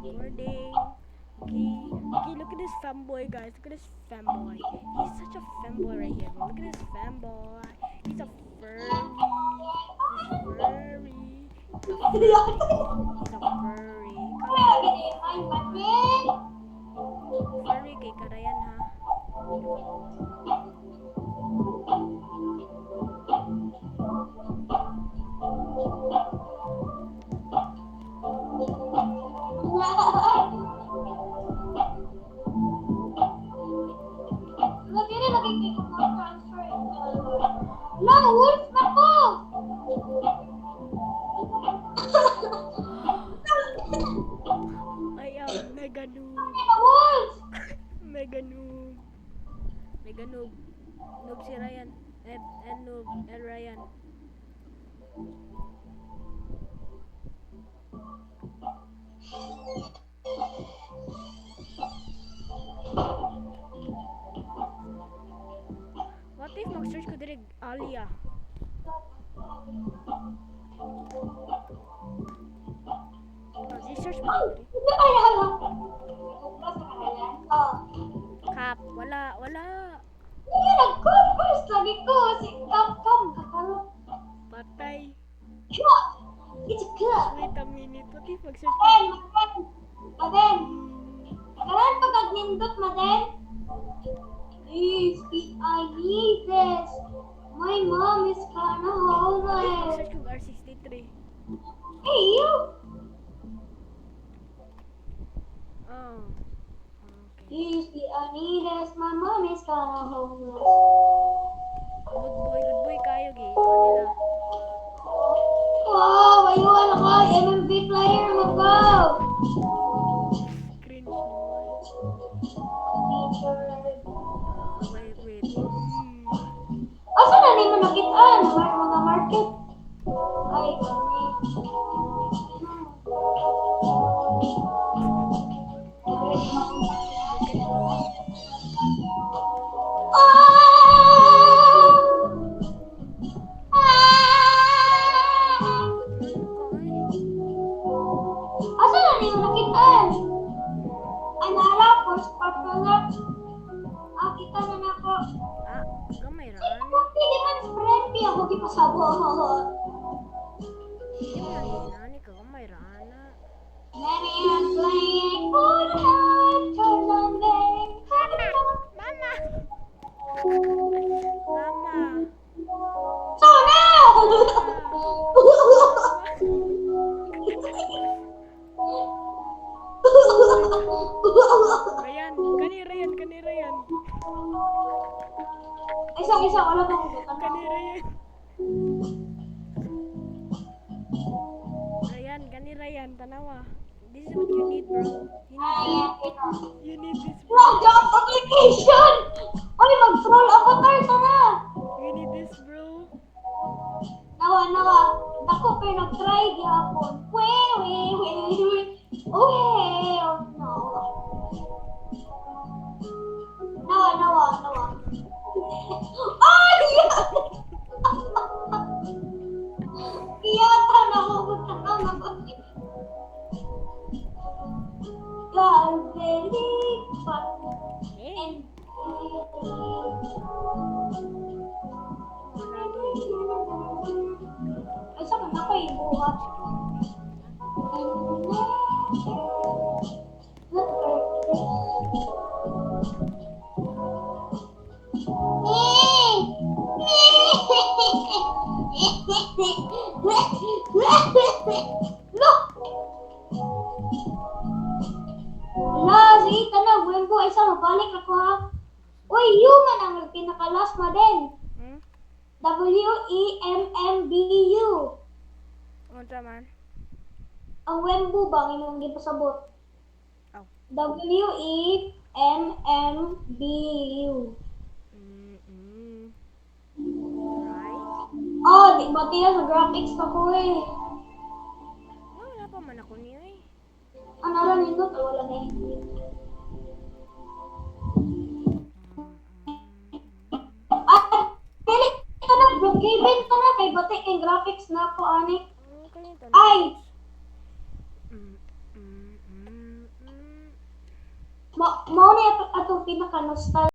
recording. Okay, look at this femboy, guys. Look at this femboy. He's such a femboy right here, bro. Look at this femboy. He's a furry. He's furry. He's a furry. He's a furry. Furry kay Karayan, ha? No, wolf na po! Mega noob. Wolf! Mega noob. Mega noob. Noob si Ryan. And noob. And Ryan. What if mag-search ko direct Alia? Mag-search mo direct. Hindi kaya alam. Kap, wala. Hindi, nag-converse lagi ko. Si Kam, kakarot. Patay. It's good. Wait a minute. What if mag-search ko? Maden. Karan pag nag-nindot, Maden. Please, I need this. My mom is kinda homeless. Search ko R63. Hey, you. Oh. Okay. Please, I need this. My mom is kinda homeless. Good boy kayo, gay. Ikaw nila. Wow, ayun ako. MMV player mo ko. Cringe naman. Wait. Asa na ni mo nakitaan? Mga market. Ay, kami. Asa na ni mo nakitaan? Anara, first part na lang. Kita na nako. Gamay ra. Hindi man friend ako gipasabo. Hindi mo lang hinani ka. Gamay ra na. Many are playing for the night, turn on them. Mama! So now! Ryan. Isa, wala bang butan? Ryan, tanawa. This is what you need, bro. You need this, bro. No, job application! Ay, mag-troll avatar ka na! You need this, bro. Nawa. Dako kayo nag-try gihapon. Wait. Oh, no. Nawa. Ay! Iyata na ako. God, very fun. Hey. Ay, saan man ako ibuhat? Look! Wala, sige ka na. Wembo, ay sa mabalik ako ha. Uy, yung man ang pinakalas mo din. WEMMBU. Unta man. Ang Wembo ba ang inyong gipasabot? Oh. WEMMBU. Right? Oh, di ba tiyan sa graphics ako eh. Wala pa man ako niya eh. Ano rin nito? Wala na eh. Pili ka na, Brookhaven ka na. Kay bati kay graphics na ako, ani. Kanito. Ay! Mao ni atong pinaka nostalgia